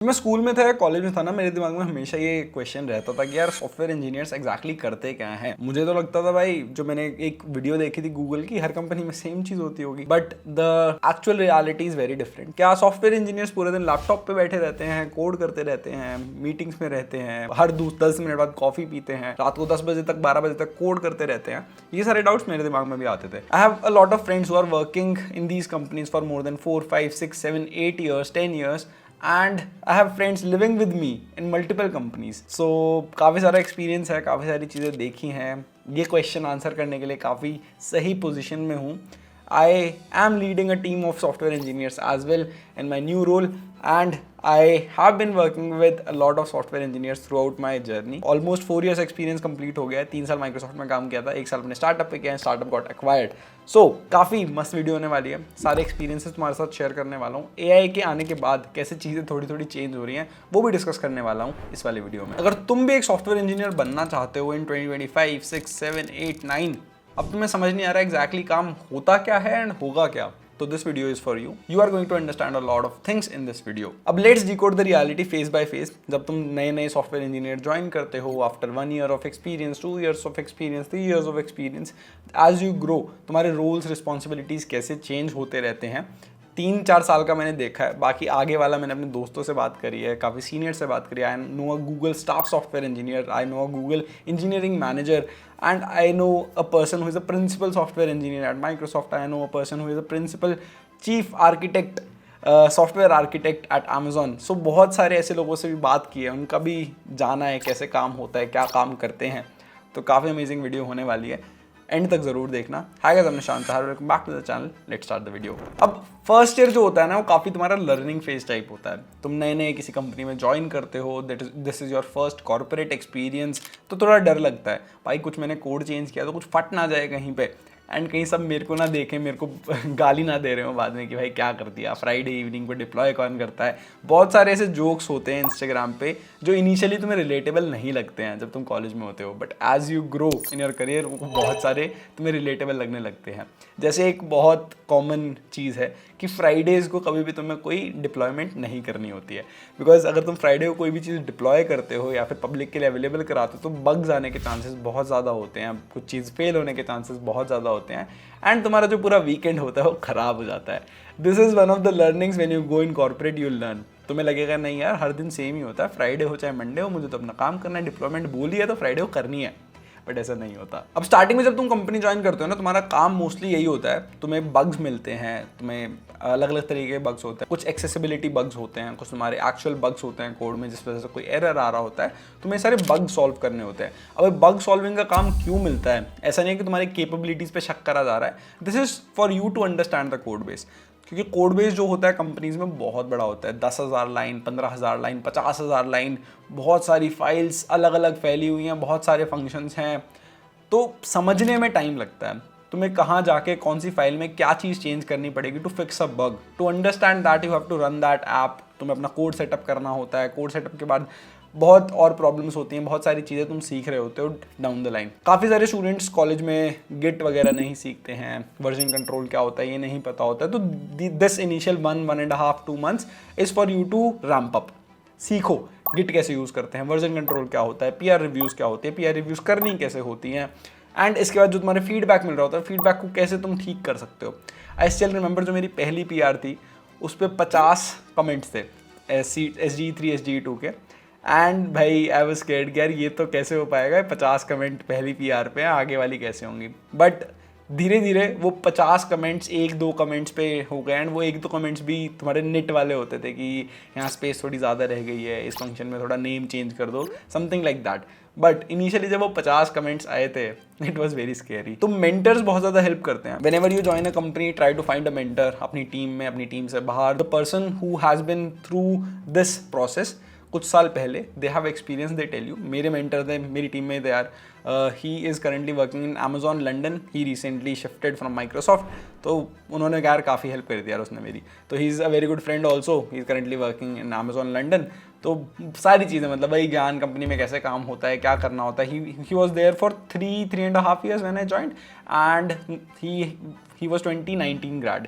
मैं स्कूल में था, कॉलेज में था ना, मेरे दिमाग में हमेशा ये क्वेश्चन रहता था कि यार सॉफ्टवेयर इंजीनियर्स एग्जैक्टली करते क्या हैं। मुझे तो लगता था भाई, जो मैंने एक वीडियो देखी थी गूगल की, हर कंपनी में सेम चीज होती होगी, but the actual reality is very different. क्या सॉफ्टवेयर इंजीनियर्स पूरे दिन लैपटॉप पे बैठे रहते हैं, कोड करते रहते हैं, मीटिंग्स में रहते हैं, हर 10 मिनट बाद कॉफी पीते हैं, रात को 10 बजे तक 12 बजे तक कोड करते रहते हैं? ये सारे डाउट्स मेरे दिमाग में भी आते थे। I have a lot of friends who are working in these companies for more than 4, 5, 6, 7, 8 years, 10 years, and I have friends living with me in multiple companies. So काफ़ी सारा एक्सपीरियंस है, काफ़ी सारी चीज़ें देखी हैं। ये क्वेश्चन आंसर करने के लिए काफ़ी सही पोजीशन में हूँ। I am leading a team of software engineers as well in my new role, and I have been working with a lot of software engineers throughout my journey. Almost 4 years experience complete हो गया है। 3 साल Microsoft में काम किया था, 1 साल अपने स्टार्टअप पे किया है, स्टार्टअप गॉट एक्वायर्ड। सो काफ़ी मस्त वीडियो होने वाली है, सारे एक्सपीरियंसेस तुम्हारे साथ शेयर करने वाला हूँ। AI के आने के बाद कैसे चीज़ें थोड़ी थोड़ी चेंज हो रही हैं, वो भी डिस्कस करने वाला हूँ इस वाले वीडियो में। अगर तुम भी एक सॉफ्टवेयर इंजीनियर बनना चाहते हो इन 2025, 6, 7, 8, 9, अब तुम्हें समझ नहीं आ रहा एग्जैक्टली काम होता क्या है एंड होगा क्या, तो this video is for you. You are going to understand a lot of things in this video. अब let's decode the reality face by face. जब तुम नए नए सॉफ्टवेयर इंजीनियर ज्वाइन करते हो, after 1 year of experience, 2 years of experience, 3 years of experience, as you grow तुम्हारे roles responsibilities कैसे change होते रहते हैं। 3-4 साल का मैंने देखा है, बाकी आगे वाला मैंने अपने दोस्तों से बात करी है, काफ़ी सीनियर से बात करी है। I know a Google staff software engineer, I know a Google engineering manager, and I know a person who is a principal software engineer at Microsoft. I know a person who is a principal chief architect, software architect at Amazon. So बहुत सारे ऐसे लोगों से भी बात की है, उनका भी जाना है कैसे काम होता है, क्या काम करते हैं। तो काफ़ी अमेजिंग वीडियो होने वाली है, एंड तक जरूर देखना। Hi guys, I am Nishant Sahar, welcome back to the channel. Let's start the video. अब फर्स्ट ईयर जो होता है ना, वो काफ़ी तुम्हारा लर्निंग फेज टाइप होता है। तुम नए नए किसी कंपनी में ज्वाइन करते हो, this is your first corporate experience, तो थोड़ा डर लगता है भाई, कुछ मैंने कोड चेंज किया तो कुछ फट ना जाए कहीं पे, एंड कहीं सब मेरे को ना देखें, मेरे को गाली ना दे रहे हो बाद में कि भाई क्या कर दिया, फ्राइडे इवनिंग पे डिप्लॉय कौन करता है। बहुत सारे ऐसे जोक्स होते हैं इंस्टाग्राम पे जो इनिशियली तुम्हें रिलेटेबल नहीं लगते हैं जब तुम कॉलेज में होते हो, but as you grow in your career बहुत सारे तुम्हें रिलेटेबल लगने लगते हैं। जैसे एक बहुत कॉमन चीज़ है कि फ्राइडेज़ को कभी भी तुम्हें कोई डिप्लॉयमेंट नहीं करनी होती है, बिकॉज अगर तुम फ्राइडे को कोई भी चीज़ डिप्लॉय करते हो या फिर पब्लिक के लिए अवेलेबल कराते हो, तो बग्स आने के चांसेस बहुत ज़्यादा होते हैं, कुछ चीज़ फेल होने के चांसेस बहुत ज़्यादा होते हैं, एंड तुम्हारा जो पूरा वीकेंड होता है वो ख़राब हो जाता है। This is one of the learnings when you go in corporate, you learn. तुम्हें लगेगा नहीं यार, हर दिन सेम ही होता है, फ्राइडे हो चाहे मंडे हो, मुझे तो अपना काम करना है, डिप्लॉयमेंट बोली है तो फ्राइडे को करनी है, बट ऐसा नहीं होता। अब स्टार्टिंग में जब तुम कंपनी ज्वाइन करते हो ना, तुम्हारा काम मोस्टली यही होता है, तुम्हें बग्स मिलते हैं, तुम्हें अलग अलग तरीके के बग्स होते हैं, कुछ एक्सेसिबिलिटी बग्स होते हैं, कुछ तुम्हारे एक्चुअल बग्स होते हैं कोड में जिस वजह से कोई एरर आ रहा होता है, तुम्हें सारे बग सॉल्व करने होते हैं। अब बग सॉल्विंग का काम क्यों मिलता है? ऐसा नहीं है कि तुम्हारी कैपेबिलिटीज पे शक करा जा रहा है, this is for you to understand the code base, क्योंकि कोड बेस जो होता है कंपनीज में बहुत बड़ा होता है। 10,000 लाइन, 15,000 लाइन, 50,000 लाइन, बहुत सारी फाइल्स अलग अलग फैली हुई हैं, बहुत सारे फंक्शंस हैं, तो समझने में टाइम लगता है। तुम्हें कहाँ जाके कौन सी फाइल में क्या चीज़ चेंज करनी पड़ेगी to fix a bug, to understand that you have to run that app. तुम्हें अपना कोड सेटअप करना होता है, कोड सेटअप के बाद बहुत और प्रॉब्लम्स होती हैं, बहुत सारी चीज़ें तुम सीख रहे होते हो डाउन द लाइन। काफ़ी सारे स्टूडेंट्स कॉलेज में गिट वगैरह नहीं सीखते हैं, वर्जन कंट्रोल क्या होता है ये नहीं पता होता है, तो this initial 1.5 2 months is for you to ramp up. सीखो गिट कैसे यूज़ करते हैं, वर्जन कंट्रोल क्या होता है, पीआर रिव्यूज़ क्या होती है, पीआर रिव्यूज़ करनी कैसे होती हैं, एंड इसके बाद जो तुम्हारे फीडबैक मिल रहा होता है, फीडबैक को कैसे तुम ठीक कर सकते हो। आई स्टिल रिमेंबर जो मेरी पहली पीआर थी, उस पर 50 कमेंट्स थे SG3 SG2 के, एंड भाई आई वाज स्कैर्ड कि यार ये तो कैसे हो पाएगा, 50 कमेंट पहली पीआर पे, आगे वाली कैसे होंगी। बट धीरे धीरे वो 50 कमेंट्स 1-2 कमेंट्स पे हो गए, एंड वो 1-2 कमेंट्स भी तुम्हारे निट वाले होते थे कि यहाँ स्पेस थोड़ी ज़्यादा रह गई है, इस फंक्शन में थोड़ा नेम चेंज कर दो, something like that. But initially जब वो 50 कमेंट्स आए थे, इट वॉज वेरी स्केरी। तो मेंटर्स बहुत ज़्यादा हेल्प करते हैं। Whenever you join a company, try to find a mentor अपनी टीम में, अपनी टीम से बाहर, the person who has been through this process कुछ साल पहले, they have experience, they tell you. मेरे मेंटर थे मेरी टीम में, they are he is currently working in Amazon London, he recently shifted from Microsoft, तो उन्होंने यार काफ़ी हेल्प करी थी यार उसने मेरी। तो he is a very good friend also, he is currently working in Amazon London. तो सारी चीज़ें मतलब भाई ज्ञान कंपनी में कैसे काम होता है, क्या करना होता है। He was there for 3.5 years when I joined, and he was 2019 grad,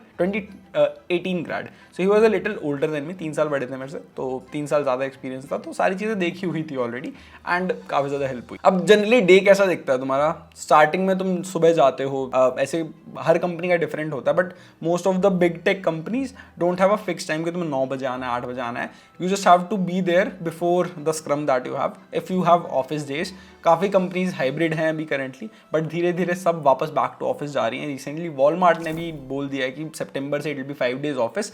18 grade, so he was a little older than me, 3 साल बड़े थे मेरे से, तो 3 साल ज़्यादा एक्सपीरियंस था, तो सारी चीज़ें देखी हुई थी ऑलरेडी एंड काफ़ी ज़्यादा हेल्प हुई। अब जनरली डे कैसा दिखता है तुम्हारा? स्टार्टिंग में तुम सुबह जाते हो, ऐसे हर कंपनी का डिफरेंट होता है, but most of the big tech companies don't have a fix time कि तुम्हें 9 बजे आना है, 8 बजे आना है। You just have to be there before the scrum that you have if you have office days. काफ़ी कंपनीज हाइब्रिड हैं अभी करेंटली, बट धीरे धीरे सब वापस बैक टू ऑफिस जा रही हैं। रिसेंटली वॉलमार्ट ने भी बोल दिया है कि सितंबर से it will be 5 days office.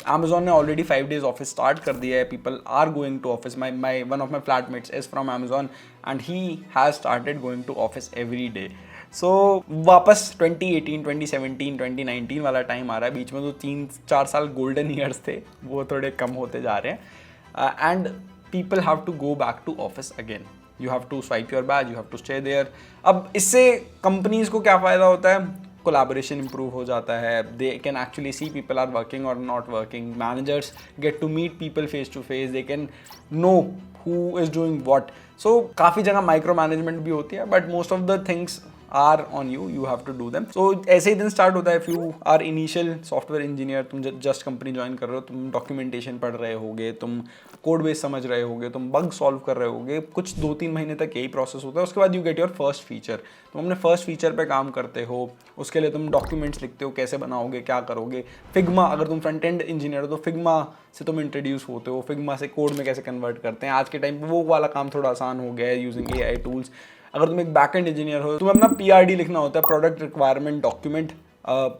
Amazon ने ऑलरेडी 5 days ऑफिस स्टार्ट कर दिया है। People are going to office. My one of my flatmates is from Amazon and he has started going to office every day. So वापस 2018, 2017, 2019 वाला time आ रहा है। बीच में तो 3-4 साल गोल्डन ईयर्स थे, वो थोड़े कम होते जा रहे हैं and people have to go back to office again. You have to swipe your badge, you have to stay there. अब इससे कंपनीज को क्या फ़ायदा होता है? कोलैबोरेशन इंप्रूव हो जाता है। They can actually see people are working और not working. Managers get to meet people face to face. They can know who is doing what. So काफ़ी जगह माइक्रो मैनेजमेंट भी होती है, but most of the things are on you, you have to do them. So ऐसे ही दिन start होता है। If you are initial software engineer, तुम जस्ट कंपनी ज्वाइन कर रहे हो, तुम डॉक्यूमेंटेशन पढ़ रहे होगे, तुम कोड बेस समझ रहे होगे, तुम बग सॉल्व कर रहे होगे, कुछ 2-3 महीने तक यही प्रोसेस होता है। उसके बाद you get your first feature. तुम अपने फर्स्ट फीचर पे काम करते हो, उसके लिए तुम डॉक्यूमेंट्स लिखते हो, कैसे बनाओगे, क्या करोगे। फिग्मा, अगर तुम फ्रंट एंड इंजीनियर हो तो फिग्मा से तुम इंट्रोड्यूस होते हो, फिग्मा से कोड में कैसे कन्वर्ट करते हैं। आज के टाइम पे वो वाला काम थोड़ा आसान हो गया है यूजिंग AI टूल्स। अगर तुम एक बैकएंड इंजीनियर हो, तुम्हें अपना PRD लिखना होता है, product requirement document.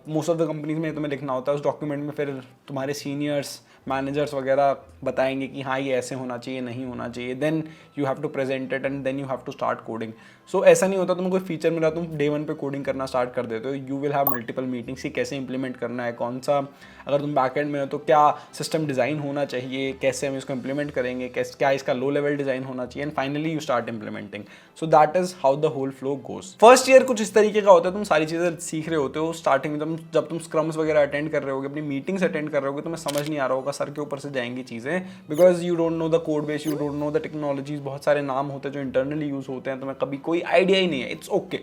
Most of the companies में तुम्हें लिखना होता है। उस डॉक्यूमेंट में फिर तुम्हारे सीनियर्स, मैनेजर्स वगैरह बताएंगे कि हाँ ये ऐसे होना चाहिए, नहीं होना चाहिए। Then you have to present it and then you have to start coding. So ऐसा नहीं होता तुम्हें कोई फीचर मिला तुम डे 1 पे कोडिंग करना स्टार्ट कर देते हो। You will have multiple meetings कि कैसे इंप्लीमेंट करना है, कौन सा, अगर तुम बैकएंड में हो तो क्या सिस्टम डिज़ाइन होना चाहिए, कैसे हम इसको इंप्लीमेंट करेंगे, क्या इसका लो लेवल डिज़ाइन होना चाहिए, and finally you start implementing. So that is how the whole flow goes. First year कुछ इस तरीके का होता है, तुम सारी चीज़ें सीख रहे होते हो। स्टार्टिंग में जब तुम स्क्रम्स वगैरह अटेंड कर रहे होगे, अपनी मीटिंग्स अटेंड कर रहे होगे, तुम्हें समझ नहीं आ रहा होगा, सर के ऊपर से जाएंगी चीज़ें, because you don't know the code base, you don't know the technologies. बहुत सारे नाम होते हैं जो इंटरनली यूज होते हैं, तुम्हें कभी कोई आइडिया ही नहीं है। इट्स ओके,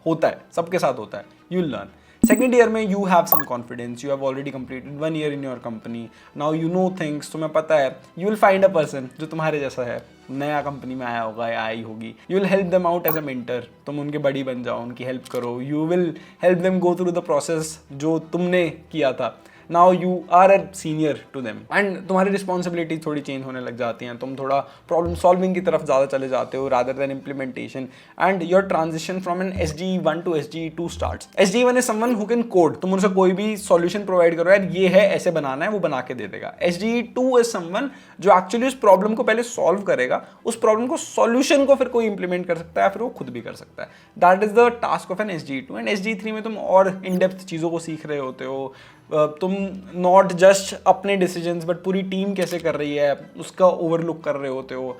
होता है, सबके साथ होता है, यू लर्न। सेकेंड ईयर में you have some confidence, you have already completed 1 year in your company, now you know things, तुम्हें पता है। You will find a person जो तुम्हारे जैसा है, नया कंपनी में आया होगा या आई होगी। You will help them out as a mentor, तुम उनके बड़ी बन जाओ, उनकी हेल्प करो। You will help them go through the process जो तुमने किया था। Now you are a senior to them and तुम्हारी रिस्पॉन्सिबिलिटी थोड़ी चेंज होने लग जाती हैं। तुम थोड़ा प्रॉब्लम सॉल्विंग की तरफ ज़्यादा चले जाते हो rather than implementation, and your transition from an SDE1 to SDE2 starts. SDE1 is someone who can code, तुम उनसे कोई भी सॉल्यूशन प्रोवाइड करो, यार ये है, ऐसे बनाना है, वो बना के दे देगा। SDE2 इज समवन जो एक्चुअली उस प्रॉब्लम को पहले सॉल्व करेगा, उस प्रॉब्लम को सॉल्यूशन को फिर कोई इंप्लीमेंट कर सकता है, फिर वो खुद भी कर सकता है। That is the task of an SDE2। And SDE3 में तुम और इन डेप्थ चीज़ों को सीख रहे होते हो। तुम नॉट जस्ट अपने डिसीजंस बट पूरी टीम कैसे कर रही है उसका ओवरलुक कर रहे होते हो।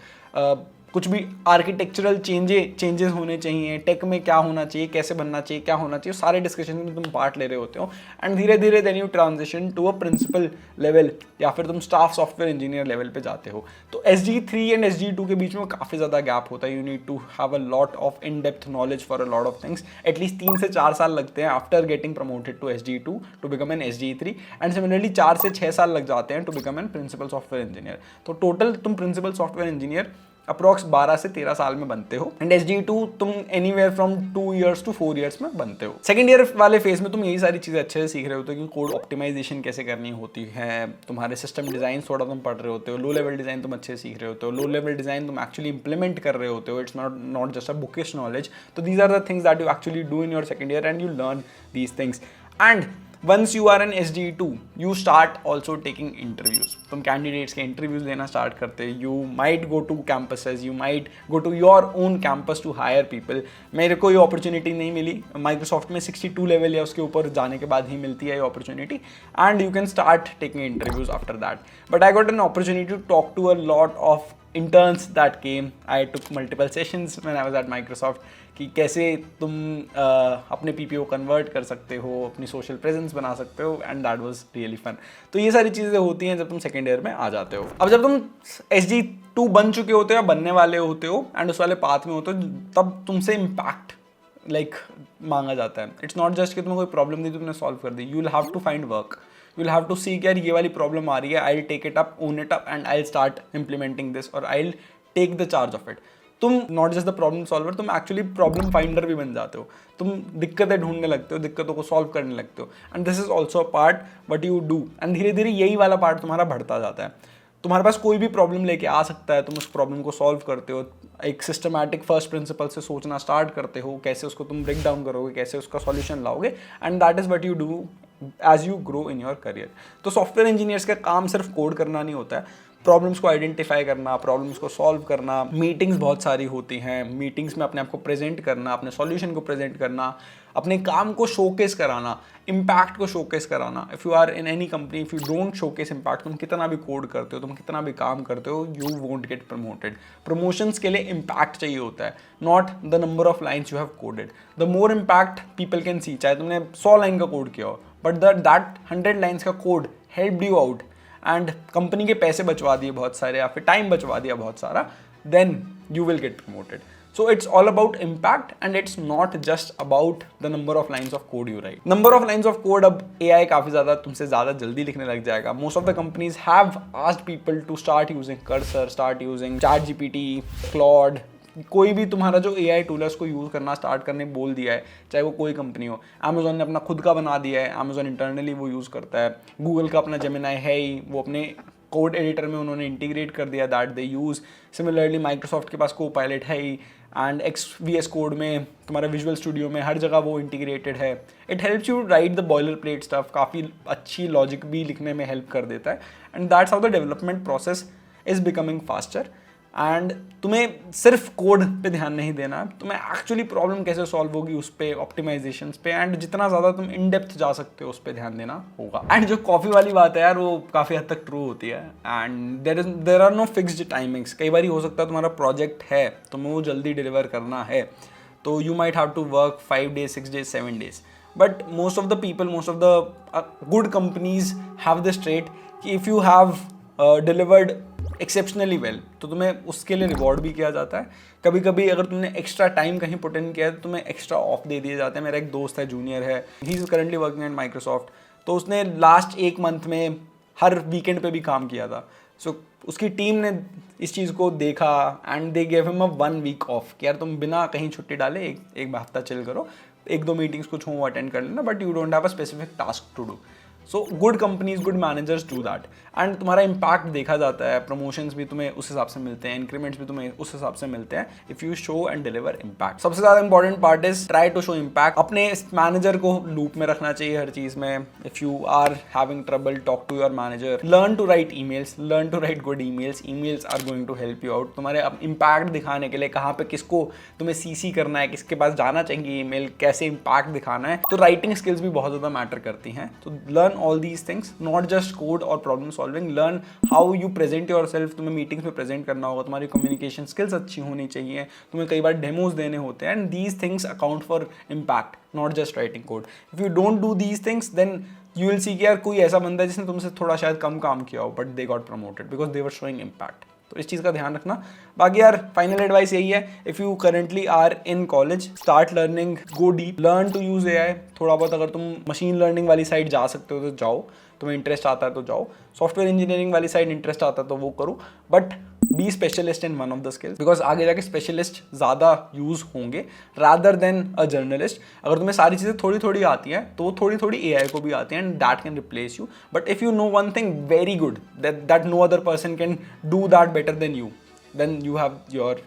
कुछ भी आर्किटेक्चरल चेंजेस होने चाहिए, टेक में क्या होना चाहिए, कैसे बनना चाहिए, क्या होना चाहिए, सारे डिस्कशन में तुम पार्ट ले रहे होते हो। एंड धीरे धीरे then you transition to a principal level या फिर तुम स्टाफ सॉफ्टवेयर इंजीनियर लेवल पे जाते हो। तो SDE3 एंड SDE2 के बीच में काफ़ी ज़्यादा गैप होता है। You need to have a lot of in depth knowledge for a lot of things. At least 3 से 4 साल लगते हैं after getting promoted to SDE2 to become an SDE3, and similarly 4 से 6 साल लग जाते हैं to become an principal software engineer. तो टोटल तुम प्रिंसिपल सॉफ्टवेयर इंजीनियर अप्रॉक्स 12 से 13 साल में बनते हो। एंड SDE2 तुम anywhere from 2 years to 4 years में बनते हो। सेकंड ईयर वाले फेज में तुम यही सारी चीज़ें अच्छे से सीख रहे होते हो कि कोड ऑप्टिमाइजेशन कैसे करनी होती है, तुम्हारे सिस्टम डिज़ाइन थोड़ा तुम पढ़ रहे होते हो, लो लेवल डिज़ाइन तुम अच्छे से सीख रहे होते हो, लो लेवल डिज़ाइन तुम एक्चुअली इंप्लीमेंट कर रहे होते हो। It's not just a bookish knowledge. तो these are the things that you actually do in your second year and you learn these things. And once you are an SDE2, you start also taking interviews. तुम candidates के interviews लेना start करते हो। You might go to campuses, you might go to your own campus to hire people. मेरे को ये opportunity नहीं मिली, Microsoft में 62 लेवल या उसके ऊपर जाने के बाद ही मिलती है ये opportunity, and you can start taking interviews after that. But I got an opportunity to talk to a lot of interns that came. I took multiple sessions when I was at Microsoft कि कैसे तुम अपने PPO convert कर सकते हो, अपनी social presence बना सकते हो, and that was really fun. तो ये सारी चीज़ें होती हैं जब तुम सेकेंड ईयर में आ जाते हो। अब जब तुम SDE2 बन चुके होते हो या बनने वाले होते हो एंड उस वाले पाथ में होते हो, तब तुमसे इम्पैक्ट लाइक मांगा जाता है। इट्स नॉट जस्ट कि तुम्हें कोई प्रॉब्लम दी तुमने सॉल्व कर दी, you will have to find work, you will have to see कि यार ये वाली प्रॉब्लम आ रही है, I will take it up, own it up and I will start implementing this और I will take the charge of it. तुम not just the problem solver, तुम एक्चुअली प्रॉब्लम फाइंडर भी बन जाते हो। तुम दिक्कतें ढूंढने लगते हो, दिक्कतों को सॉल्व करने लगते हो, and this is also a part what you do. And धीरे धीरे यही वाला पार्ट तुम्हारा बढ़ता जाता है। तुम्हारे पास कोई भी प्रॉब्लम लेके आ सकता है, तुम उस प्रॉब्लम को सॉल्व करते हो, एक सिस्टमैटिक फर्स्ट प्रिंसिपल से सोचना स्टार्ट करते हो, कैसे उसको तुम ब्रेक डाउन करोगे, कैसे उसका सॉल्यूशन लाओगे, and that is what you do as you grow in your career. तो सॉफ्टवेयर इंजीनियर्स का काम सिर्फ कोड करना नहीं होता है, प्रॉब्लम्स को आइडेंटिफाई करना, प्रॉब्लम्स को सॉल्व करना, मीटिंग्स बहुत सारी होती हैं, मीटिंग्स में अपने आप को प्रेजेंट करना, अपने सॉल्यूशन को प्रेजेंट करना, अपने काम को शोकेस कराना, इम्पैक्ट को शोकेस कराना। If you are in any company, if you don't showcase impact, तुम कितना भी कोड करते हो, तुम कितना भी काम करते हो, you won't get promoted. Promotions के लिए इम्पैक्ट चाहिए होता है, not the number of lines you have coded. The more impact people can see, चाहे तुमने 100 लाइन का कोड किया हो, बट दैट 100 लाइन्स का code helped you out and company के पैसे बचवा दिए बहुत सारे, या फिर टाइम बचवा दिया बहुत सारा, then you will get promoted. So it's all about impact and it's not just about the number of lines of code you write. Number of lines of code, अब AI काफ़ी ज़्यादा तुमसे ज़्यादा जल्दी लिखने लग जाएगा. Most of the companies have asked people to start using Cursor, start using ChatGPT, Claude. कोई भी तुम्हारा जो AI टूल है उसको यूज़ करना स्टार्ट करने बोल दिया है, चाहे वो कोई कंपनी हो. Amazon ने अपना खुद का बना दिया है, Amazon इंटरनली वो यूज़ करता है. Google का अपना Gemini है ही, वो अपने कोड एडिटर में उन्होंने इंटीग्रेट कर दिया, that they use. Similarly Microsoft के पास Copilot है ही, एंड VS कोड में, तुम्हारा विजुअल स्टूडियो में, हर जगह वो इंटीग्रेटेड है. It helps you right the boiler plate stuff, काफ़ी अच्छी लॉजिक भी लिखने में हेल्प कर देता है. And that's how the development process is becoming faster. And तुम्हें सिर्फ कोड पे ध्यान नहीं देना, तुम्हें एक्चुअली प्रॉब्लम कैसे सॉल्व होगी उस पर, ऑप्टिमाइजेशंस पे, एंड जितना ज़्यादा तुम इन डेप्थ जा सकते हो उस पर ध्यान देना होगा. एंड जो कॉफ़ी वाली बात है यार, वो काफ़ी हद तक ट्रू होती है. And there are no fixed timings. कई बार हो सकता है तुम्हारा प्रोजेक्ट है, तुम्हें वो जल्दी डिलीवर करना है, तो you might have to work 5 days, 6 days, 7 days. But most of the people, most of the good companies have this trait कि if you have delivered exceptionally well, तो तुम्हें उसके लिए रिवॉर्ड भी किया जाता है. कभी कभी अगर तुमने एक्स्ट्रा टाइम कहीं पुट इन किया है तो तुम्हें एक्स्ट्रा ऑफ दे दिए जाते हैं. मेरा एक दोस्त है, जूनियर है, he is currently working at Microsoft, तो उसने लास्ट 1 month में हर वीकेंड पे भी काम किया था. सो उसकी टीम ने इस चीज़ को देखा and they gave him a 1 week of कि यार तुम बिना कहीं छुट्टी डाले एक हफ्ता चिल करो, 1-2 मीटिंग्स कुछ हो अटेंड कर लेना, but you don't have a specific task to do. So good companies, good managers do that. And तुम्हारा इम्पैक्ट देखा जाता है, प्रमोशंस भी तुम्हें उस हिसाब से मिलते हैं, इंक्रीमेंट्स भी तुम्हें उस हिसाब से मिलते हैं, if you show and deliver impact. सबसे ज़्यादा important part is try to show impact. अपने मैनेजर को लूप में रखना चाहिए हर चीज़ में. If you are having trouble, talk to your manager, learn to write emails, learn to write good emails. Emails are going to help you out. तुम्हारे impact दिखाने के लिए कहाँ पे किसको तुम्हें CC करना है, किसके पास जाना चाहिए ईमेल, कैसे इम्पैक्ट दिखाना है, तो राइटिंग स्किल्स भी बहुत ज़्यादा मैटर करती हैं. तो learn all these things, not just code और problem solving. Learn how you present yourself. तुम्हें मीटिंग्स में प्रेजेंट करना होगा, तुम्हारी कम्युनिकेशन स्किल्स अच्छी होनी चाहिए, तुम्हें कई बार डेमोज देने होते हैं. And these things account for impact, not just writing code. If you don't do these things, then you will see कि यार कोई ऐसा बंदा है जिसने तुमसे थोड़ा शायद कम काम किया हो, but they got promoted because they were showing impact. तो इस चीज़ का ध्यान रखना. बाकी यार फाइनल एडवाइस यही है, if you currently are in college, start learning, go deep, learn to use AI. थोड़ा बहुत अगर तुम मशीन लर्निंग वाली साइड जा सकते हो तो जाओ, तुम्हें इंटरेस्ट आता है तो जाओ. सॉफ्टवेयर इंजीनियरिंग वाली साइड इंटरेस्ट आता है तो वो करो, but be specialist in one of the skills, because आगे जाके स्पेशलिस्ट ज़्यादा यूज़ होंगे रादर देन अ जर्नलिस्ट. अगर तुम्हें सारी चीज़ें थोड़ी थोड़ी आती हैं तो वो थोड़ी थोड़ी AI को भी आती हैं, and that can replace you. But if you know one thing very good, that no other person can do that better than you, then you have your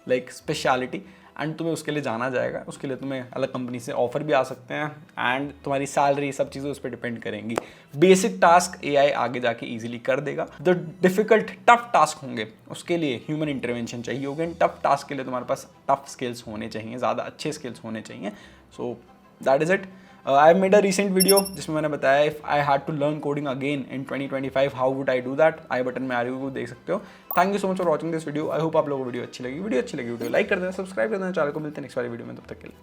like speciality, and तुम्हें उसके लिए जाना जाएगा. उसके लिए तुम्हें अलग कंपनी से ऑफर भी आ सकते हैं, एंड तुम्हारी सैलरी, सब चीज़ें उस पर डिपेंड करेंगी. बेसिक टास्क AI आगे जाके इजीली कर देगा. द डिफिकल्ट टफ टास्क होंगे उसके लिए ह्यूमन इंटरवेंशन चाहिए होगा. इन टफ टास्क के लिए तुम्हारे पास टफ स्किल्स होने चाहिए, ज़्यादा अच्छे स्किल्स होने चाहिए. So that is it. I have made a recent video जिसमें मैंने बताया if I had to learn coding again in 2025 how would I do that. I button में आ रही हो, देख सकते हो. Thank you so much for watching this video. I hope आप लोगों को वीडियो अच्छी लगी. वीडियो अच्छी लगी वीडियो लाइक कर देना, सब्सक्राइब कर देना चैनल को. मिलते हैं नेक्स्ट वाली वीडियो में, तब तक के लिए.